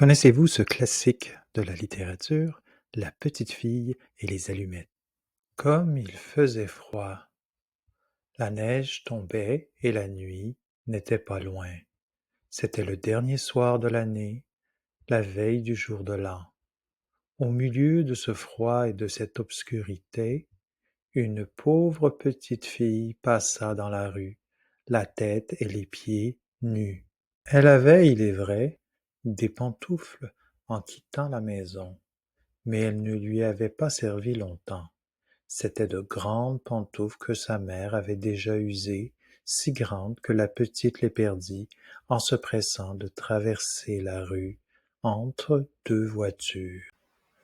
Connaissez-vous ce classique de la littérature, La petite fille et les allumettes? Comme il faisait froid, la neige tombait et la nuit n'était pas loin. C'était le dernier soir de l'année, la veille du jour de l'an. Au milieu de ce froid et de cette obscurité, une pauvre petite fille passa dans la rue, la tête et les pieds nus. Elle avait, il est vrai, des pantoufles en quittant la maison. Mais elles ne lui avaient pas servi longtemps. C'étaient de grandes pantoufles que sa mère avait déjà usées, si grandes que la petite les perdit en se pressant de traverser la rue entre deux voitures.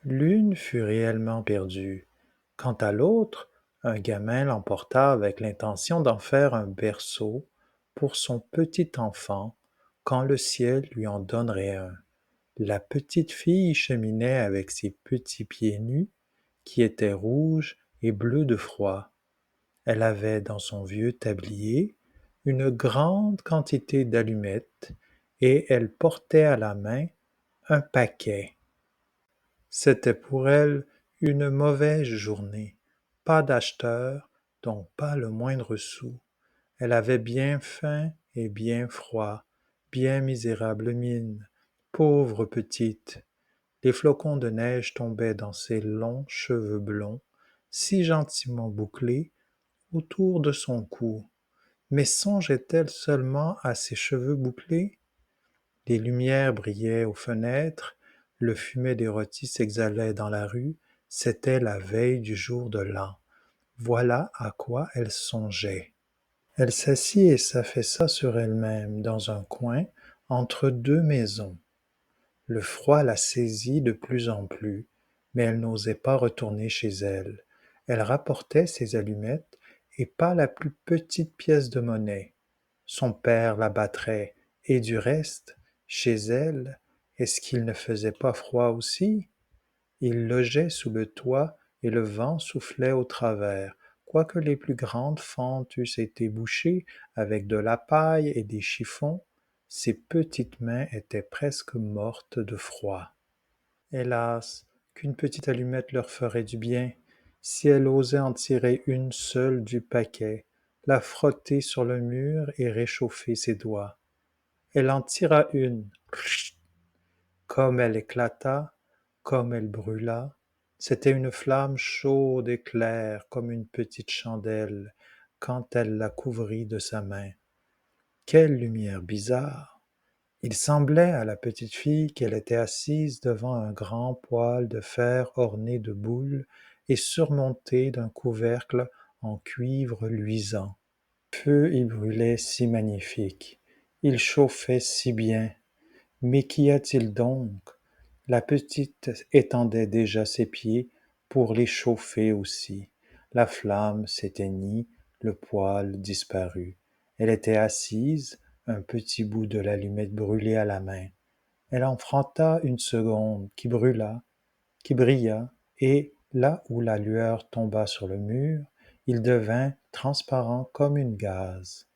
L'une fut réellement perdue. Quant à l'autre, un gamin l'emporta avec l'intention d'en faire un berceau pour son petit enfant quand le ciel lui en donnerait un. La petite fille cheminait avec ses petits pieds nus, qui étaient rouges et bleus de froid. Elle avait dans son vieux tablier une grande quantité d'allumettes, et elle portait à la main un paquet. C'était pour elle une mauvaise journée. Pas d'acheteur, donc pas le moindre sou. Elle avait bien faim et bien froid, bien misérable mine, pauvre petite. Les flocons de neige tombaient dans ses longs cheveux blonds, si gentiment bouclés, autour de son cou. Mais songeait-elle seulement à ses cheveux bouclés? Les lumières brillaient aux fenêtres, le fumet des rôtis s'exhalait dans la rue, c'était la veille du jour de l'an. Voilà à quoi elle songeait. Elle s'assit et s'affaissa sur elle-même, dans un coin, entre deux maisons. Le froid la saisit de plus en plus, mais elle n'osait pas retourner chez elle. Elle rapportait ses allumettes et pas la plus petite pièce de monnaie. Son père la battrait, et du reste, chez elle, est-ce qu'il ne faisait pas froid aussi? Il logeait sous le toit et le vent soufflait au travers, quoique les plus grandes fentes eussent été bouchées avec de la paille et des chiffons, ses petites mains étaient presque mortes de froid. Hélas, qu'une petite allumette leur ferait du bien, si elle osait en tirer une seule du paquet, la frotter sur le mur et réchauffer ses doigts. Elle en tira une. Comme elle éclata, comme elle brûla, c'était une flamme chaude et claire comme une petite chandelle quand elle la couvrit de sa main. Quelle lumière bizarre! Il semblait à la petite fille qu'elle était assise devant un grand poêle de fer orné de boules et surmonté d'un couvercle en cuivre luisant. Le feu y brûlait si magnifique, il chauffait si bien. Mais qu'y a-t-il donc? La petite étendait déjà ses pieds pour les chauffer aussi. La flamme s'éteignit, le poêle disparut. Elle était assise, un petit bout de l'allumette brûlé à la main. Elle en frotta une seconde, qui brûla, qui brilla, et, là où la lueur tomba sur le mur, il devint transparent comme une gaze.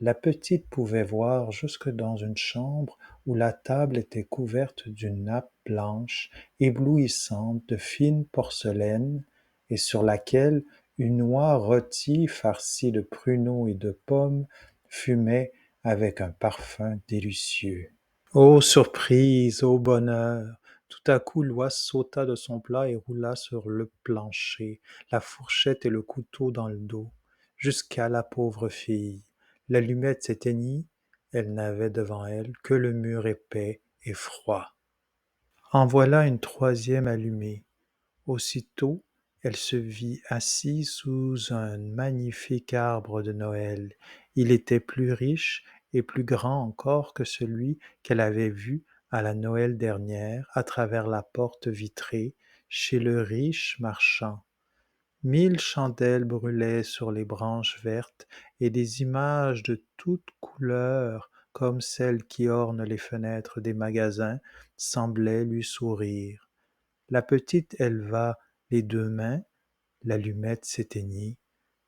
La petite pouvait voir jusque dans une chambre où la table était couverte d'une nappe blanche éblouissante de fine porcelaine et sur laquelle une oie rôtie farcie de pruneaux et de pommes fumait avec un parfum délicieux. Ô surprise, ô bonheur! Tout à coup l'oie sauta de son plat et roula sur le plancher, la fourchette et le couteau dans le dos, jusqu'à la pauvre fille. L'allumette s'éteignit, elle n'avait devant elle que le mur épais et froid. En voilà une troisième allumée. Aussitôt, elle se vit assise sous un magnifique arbre de Noël. Il était plus riche et plus grand encore que celui qu'elle avait vu à la Noël dernière à travers la porte vitrée chez le riche marchand. 1000 chandelles brûlaient sur les branches vertes et des images de toutes couleurs, comme celles qui ornent les fenêtres des magasins, semblaient lui sourire. La petite éleva les deux mains, l'allumette s'éteignit,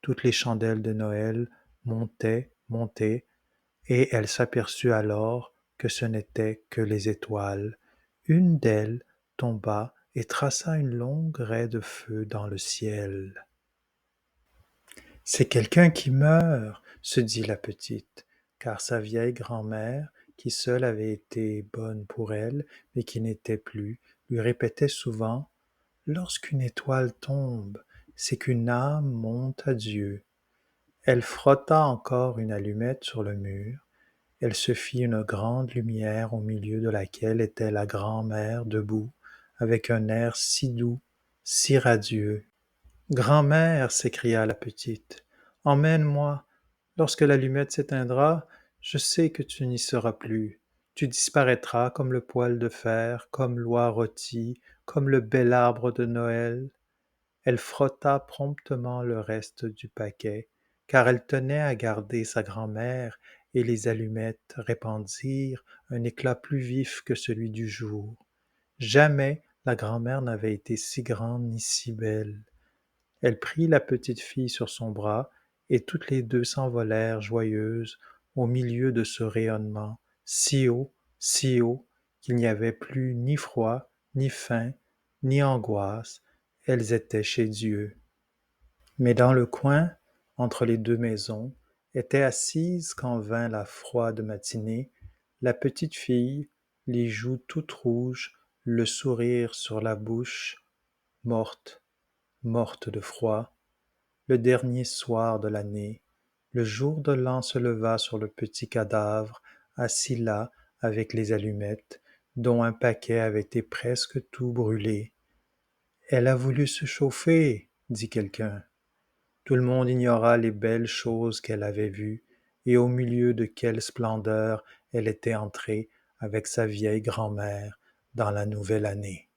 toutes les chandelles de Noël montaient, montaient, et elle s'aperçut alors que ce n'étaient que les étoiles, Une d'elles tomba et traça une longue raie de feu dans le ciel. C'est quelqu'un qui meurt, se dit la petite, car sa vieille grand-mère, qui seule avait été bonne pour elle, mais qui n'était plus, lui répétait souvent: Lorsqu'une étoile tombe, c'est qu'une âme monte à Dieu. Elle frotta encore une allumette sur le mur. Elle se fit une grande lumière au milieu de laquelle était la grand-mère debout, avec un air si doux, si radieux. Grand-mère, s'écria la petite, emmène-moi. Lorsque l'allumette s'éteindra, je sais que tu n'y seras plus. Tu disparaîtras comme le poêle de fer, comme l'oie rôtie, comme le bel arbre de Noël. Elle frotta promptement le reste du paquet, car elle tenait à garder sa grand-mère, et les allumettes répandirent un éclat plus vif que celui du jour. Jamais la grand-mère n'avait été si grande ni si belle. Elle prit la petite fille sur son bras, et toutes les deux s'envolèrent joyeuses au milieu de ce rayonnement, si haut, qu'il n'y avait plus ni froid, ni faim, ni angoisse, elles étaient chez Dieu. Mais dans le coin, entre les deux maisons, était assise quand vint la froide matinée, la petite fille, les joues toutes rouges, le sourire sur la bouche, morte, morte de froid. Le dernier soir de l'année, le jour de l'an se leva sur le petit cadavre, assis là avec les allumettes, dont un paquet avait été presque tout brûlé. Elle a voulu se chauffer, dit quelqu'un. Tout le monde ignora les belles choses qu'elle avait vues, et au milieu de quelle splendeur elle était entrée avec sa vieille grand-mère dans la nouvelle année.